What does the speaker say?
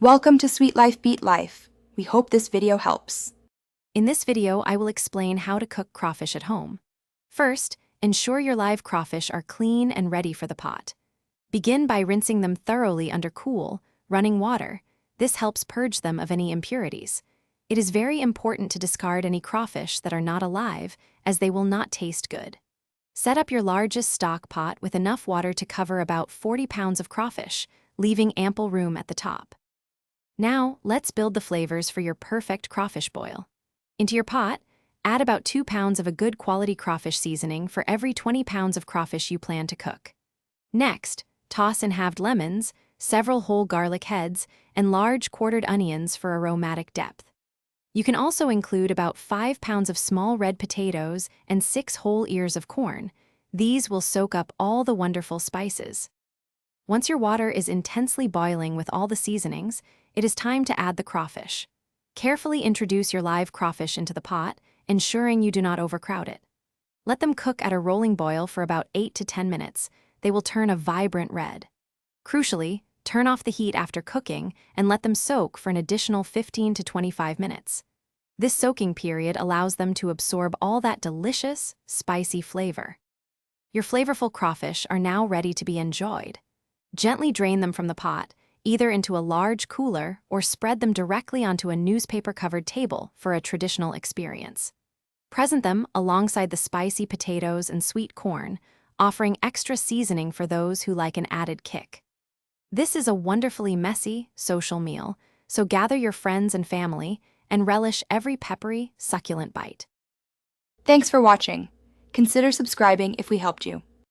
Welcome to Sweet Life Beat Life. We hope this video helps. In this video, I will explain how to cook crawfish at home. First, ensure your live crawfish are clean and ready for the pot. Begin by rinsing them thoroughly under cool, running water. This helps purge them of any impurities. It is very important to discard any crawfish that are not alive, as they will not taste good. Set up your largest stock pot with enough water to cover about 40 pounds of crawfish, leaving ample room at the top. Now, let's build the flavors for your perfect crawfish boil. Into your pot, add about 2 pounds of a good quality crawfish seasoning for every 20 pounds of crawfish you plan to cook. Next, toss in halved lemons, several whole garlic heads, and large quartered onions for aromatic depth. You can also include about 5 pounds of small red potatoes and 6 whole ears of corn. These will soak up all the wonderful spices. Once your water is intensely boiling with all the seasonings, it is time to add the crawfish. Carefully introduce your live crawfish into the pot, ensuring you do not overcrowd it. Let them cook at a rolling boil for about 8 to 10 minutes. They will turn a vibrant red. Crucially, turn off the heat after cooking and let them soak for an additional 15 to 25 minutes. This soaking period allows them to absorb all that delicious, spicy flavor. Your flavorful crawfish are now ready to be enjoyed. Gently drain them from the pot, either into a large cooler or spread them directly onto a newspaper-covered table for a traditional experience. Present them alongside the spicy potatoes and sweet corn, offering extra seasoning for those who like an added kick. This is a wonderfully messy, social meal, so gather your friends and family and relish every peppery, succulent bite. Thanks for watching. Consider subscribing if we helped you.